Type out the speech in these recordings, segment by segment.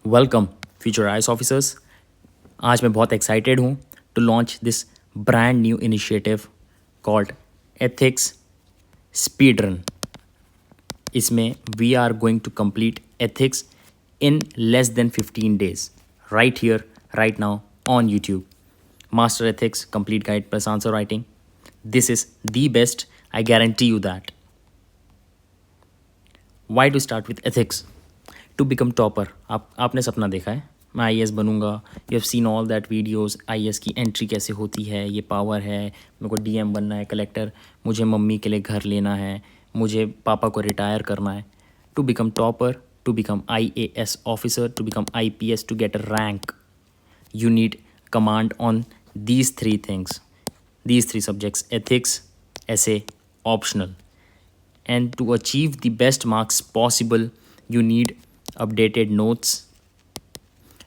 Welcome future IAS officers. आज मैं बहुत एक्साइटेड हूँ to launch this brand new initiative called ethics speed run. इसमें we are going to complete ethics in less than 15 days right here right now on YouTube. Master ethics complete guide plus answer writing, this is the best, I guarantee you that. Why to start with ethics? To become topper. आपने सपना देखा है मैं IAS बनूंगा, you have seen all that videos, IAS की entry कैसे होती है, ये पावर है, मेरे को डीएम बनना है, कलेक्टर, मुझे मम्मी के लिए घर लेना है, मुझे पापा को रिटायर करना है। To become topper, to become IAS officer, to become IPS, to get a rank, you need command on these three things, these three subjects: ethics, essay, optional. And to achieve the best marks possible, you need updated notes.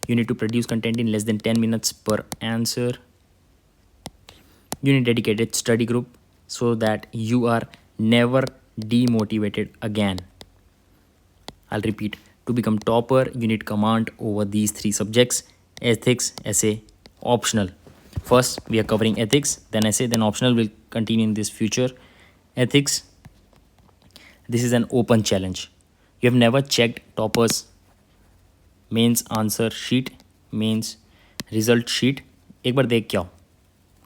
You need to produce content in less than 10 minutes per answer. You need dedicated study group so that you are never demotivated again. I'll repeat: to become topper, you need command over these three subjects: ethics, essay, optional. First, we are covering ethics, then essay, then optional will continue in this future. Ethics, this is an open challenge. You have never checked toppers mains answer sheet, mains result sheet, एक बार देख के आओ।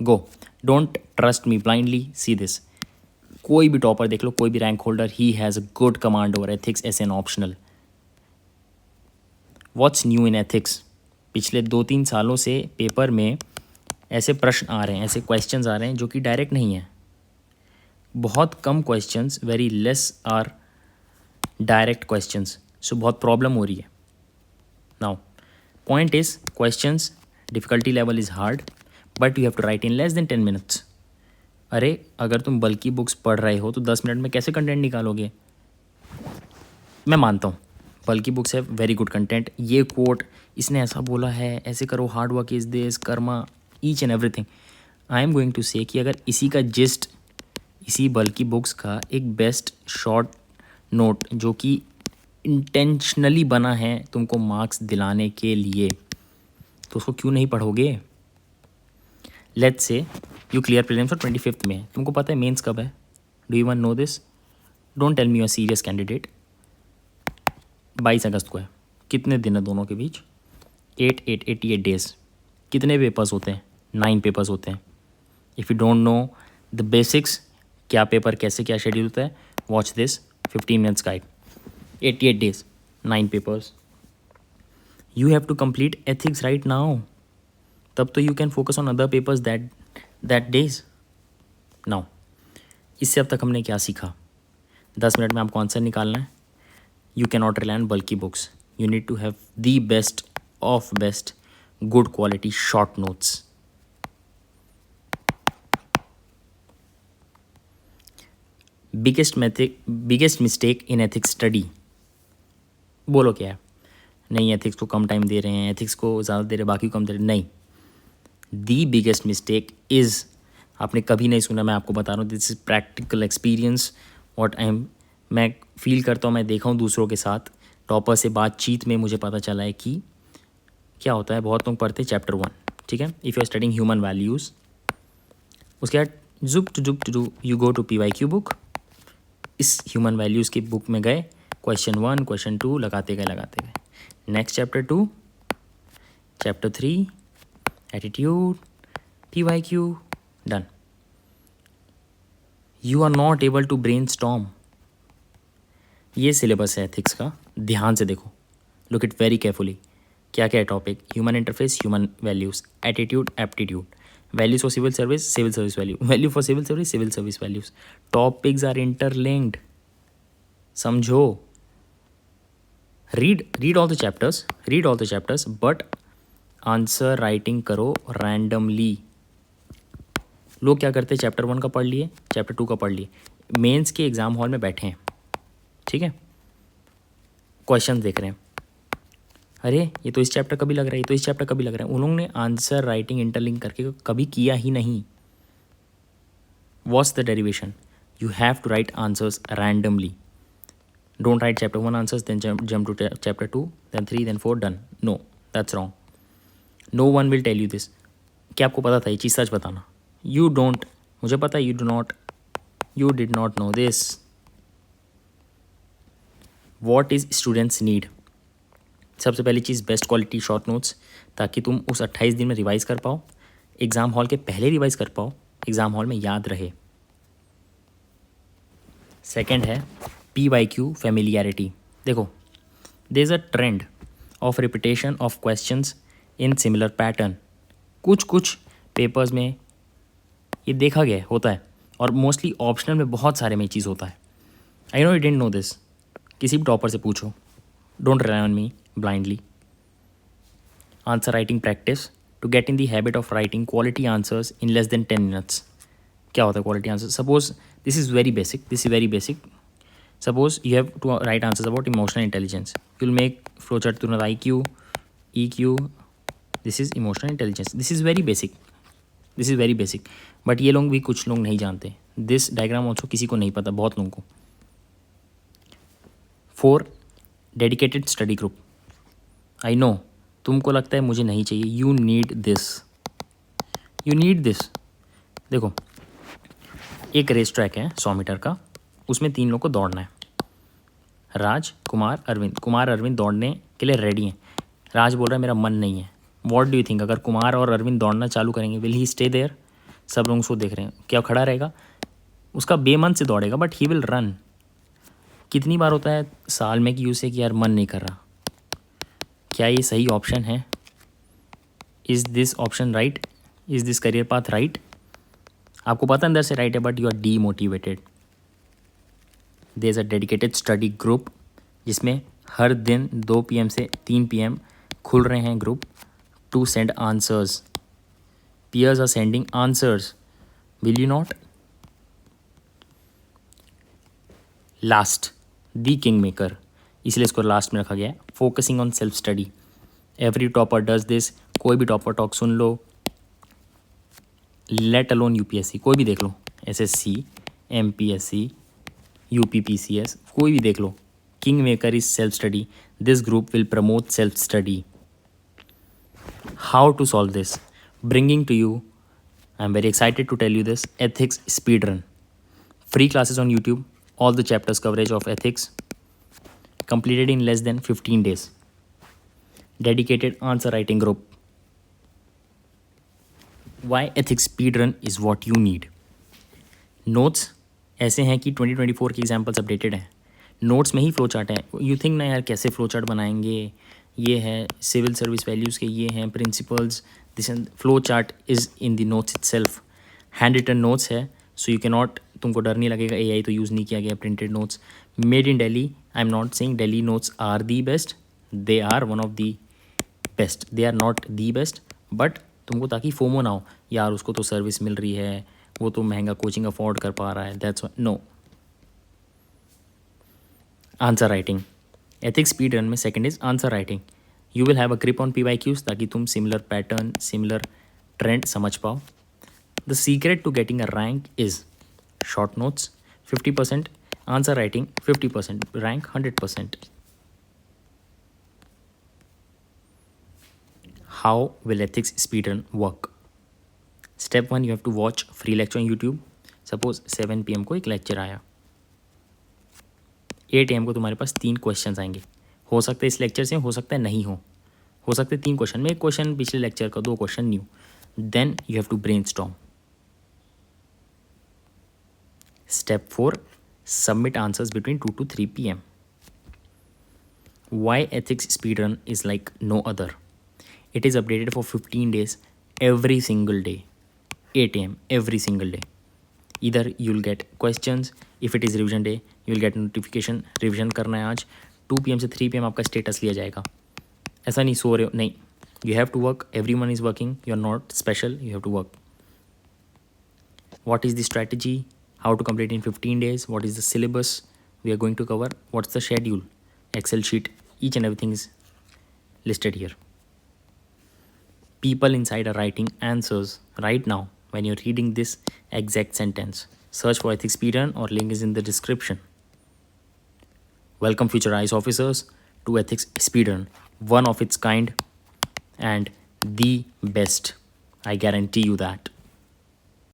Go, don't trust me blindly, see this. कोई भी topper देख लो, कोई भी rank holder, he has a good command over ethics as an optional. What's new in ethics? पिछले 2-3 सालों से पेपर में ऐसे प्रश्न आ रहे हैं, ऐसे क्वेश्चंस आ रहे हैं जो कि डायरेक्ट नहीं है। बहुत कम questions, very less are direct questions, so बहुत प्रॉब्लम हो रही है। Now point is, questions difficulty level is hard but you have to write in less than 10 minutes। अरे अगर तुम बल्कि बुक्स पढ़ रहे हो तो 10 मिनट में कैसे कंटेंट निकालोगे? मैं मानता हूँ बल्कि बुक्स है वेरी गुड कंटेंट, ये कोट इसने ऐसा बोला है, ऐसे करो, hard work is this, karma, each and everything. I am going to say कि अगर इसी का जिस्ट, इसी बल्कि बुक्स का एक बेस्ट शॉर्ट नोट जो कि इंटेंशनली बना है तुमको मार्क्स दिलाने के लिए, तो उसको क्यों नहीं पढ़ोगे? Let's say you clear prelims और 25th में, तुमको पता है मेंस कब है? Do you one know this? Don't tell me you are serious candidate. 22 अगस्त को है। कितने दिन है दोनों के बीच? 88 days। कितने पेपर्स होते हैं? 9 पेपर्स होते हैं। If you don't know the basics, क्या पेपर कैसे क्या शेड्यूल होता है, watch this 15 minutes guide. 88 days, 9 papers. You have to complete ethics right now. तब तो you can focus on other papers that days. Now, इससे अब तक हमने क्या सीखा? 10 मिनट में आपको आंसर निकालना है। You cannot rely on bulky books. You need to have the best of best, good quality short notes. Biggest mistake in ethics study. बोलो क्या है? नहीं, एथिक्स को कम टाइम दे रहे हैं, एथिक्स को ज़्यादा दे रहे हैं, बाकी को कम दे रहे हैं। नहीं, दी बिगेस्ट मिस्टेक इज़, आपने कभी नहीं सुना, मैं आपको बता रहा हूँ, this is practical experience what मैं फील करता हूँ, मैं देखा हूँ दूसरों के साथ। टॉपर से बातचीत में मुझे पता चला है कि क्या होता है। बहुत लोग पढ़ते चैप्टर 1, ठीक है, if you are studying human values, उसके बाद jump to you go to PYQ book. इस ह्यूमन वैल्यूज़ की बुक में गए, क्वेश्चन 1, क्वेश्चन 2 लगाते गए। Next chapter 2, chapter 3, attitude, PYQ, done. You are not able to brainstorm. ये syllabus है एथिक्स का, ध्यान से देखो, लुक इट वेरी केयरफुली। क्या क्या है topic? Human interface, human values, attitude, aptitude, values for civil service value, value for civil service values. Topics are interlinked, समझो। Read all the chapters but answer writing करो randomly. लोग क्या करते हैं, chapter 1 का पढ़ लिए, चैप्टर 2 का पढ़ लिए, मेंस के एग्ज़ाम हॉल में बैठे हैं, ठीक है, क्वेश्चन देख रहे हैं, अरे ये तो इस चैप्टर का भी लग रहा है, ये तो इस चैप्टर का भी लग रहा है। उन लोगों ने आंसर राइटिंग इंटरलिंक करके कभी किया ही नहीं। What's the derivation? You have to write answers randomly. Don't write chapter 1 answers, then jump to chapter 2, then 3, then 4, done. No, that's wrong. No one will tell you this. क्या आपको पता था ये चीज़? सच बताना. You don't. मुझे पता है you do not. You did not know this. What is students need? सबसे पहली चीज़ बेस्ट क्वालिटी शॉर्ट नोट्स, ताकि तुम उस 28 दिन में रिवाइज़ कर पाओ, एग्ज़ाम हॉल के पहले रिवाइज़ कर पाओ, एग्ज़ाम हॉल में याद रहे. सेकंड है PYQ फेमिलियरिटी. देखो, there is a trend of repetition of questions in similar pattern. कुछ पेपर्स में ये देखा गया होता है, और मोस्टली ऑप्शनल में बहुत सारे में चीज़ होता है. I know you didn't know this. किसी भी टॉपर से पूछो. Don't rely on me blindly. Answer writing practice to get in the habit of writing quality answers in less than 10 minutes. क्या होता है quality answers? Suppose this is very basic. Suppose you have to write answers about emotional intelligence. You'll make flowchart to IQ, EQ. This is emotional intelligence. This is very basic. But ये लोग भी कुछ लोग नहीं जानते. This diagram also किसी को नहीं पता, बहुत लोगों को. 4. Dedicated study group. I know तुमको लगता है मुझे नहीं चाहिए. You need this. देखो, एक रेस ट्रैक है 100 मीटर का, उसमें 3 लोग को दौड़ना है. राज, कुमार, अरविंद दौड़ने के लिए रेडी हैं. राज बोल रहा है मेरा मन नहीं है. व्हाट डू यू थिंक, अगर कुमार और अरविंद दौड़ना चालू करेंगे, विल ही स्टे देयर? सब लोग उसको देख रहे हैं, क्या खड़ा रहेगा? उसका बेमन से दौड़ेगा, बट ही विल रन. कितनी बार होता है साल में कि उसे कि यार मन नहीं कर रहा. क्या ये सही ऑप्शन है? Is this option right? Is this career path right? आपको पता अंदर से राइट है, but you are demotivated. There is a dedicated study group, जिसमें हर दिन 2 PM से 3 PM खुल रहे हैं group to send answers. peers are sending answers. Will you not? Last, the king maker, इसलिए इसको लास्ट में रखा गया है. Focusing on self study. Every topper does this. कोई भी टॉपर टॉक सुन लो, लेट अलोन UPSC, कोई भी देख लो, SSC, MPSC, UPPCS, कोई भी देख लो. King maker is self study. This group will promote self study. How to solve this? Bringing to you, I'm very excited to tell you this, ethics speed run. Free classes on YouTube, all the chapters coverage of ethics, completed in less than 15 days. Dedicated answer writing group. Why ethics speed run is what you need. Notes ऐसे हैं कि 2024 के examples updated हैं. Notes में ही flow chart है. You think ना यार कैसे फ्लो चार्ट बनाएंगे, ये है सिविल सर्विस वैल्यूज़ के, ये हैं principles. This flow chart is in the notes itself. Hand written notes है, सो यू कैन नॉट, तुमको डर नहीं लगेगा AI तो यूज़ नहीं किया गया. Printed notes made in Delhi. I am not saying Delhi notes are the best, they are one of the best, they are not the best, but तुमको ताकि फोमो ना हो यार उसको तो सर्विस मिल रही है, वो तो महंगा कोचिंग अफोर्ड कर पा रहा है, that's no. Answer writing, ethics speed run में second is answer writing. You will have a grip on PYQs ताकि तुम सिमिलर पैटर्न, सिमिलर ट्रेंड समझ पाओ. The secret to getting a rank is short notes 50%, answer writing 50%, rank 100%. How will ethics speedrun work? Step 1, you have to watch free lecture on YouTube. Suppose 7 PM को एक lecture आया, 8 AM को तुम्हारे पास 3 questions आएंगे. हो सकता है इस लेक्चर से, हो सकता है नहीं हो सकता है 3 क्वेश्चन में, एक क्वेश्चन पिछले लेक्चर का, 2 question new. Then you have to brainstorm. Step 4, submit answers between 2 to 3 PM. Why ethics speedrun is like no other? It is updated for 15 days every single day, 8 AM every single day. Either you'll get questions, if it is revision day you'll get notification revision करना है आज. 2 PM से 3 PM आपका status लिया जाएगा. ऐसा नहीं सो रहे हो, नहीं, you have to work, everyone is working, you are not special, you have to work. What is the strategy? How to complete in 15 days? What is the syllabus we are going to cover? What's the schedule? Excel sheet, each and everything is listed here. People inside are writing answers right now when you're reading this exact sentence. Search for ethics speedrun or link is in the description. Welcome future IAS officers to ethics speedrun, one of its kind and the best. I guarantee you that.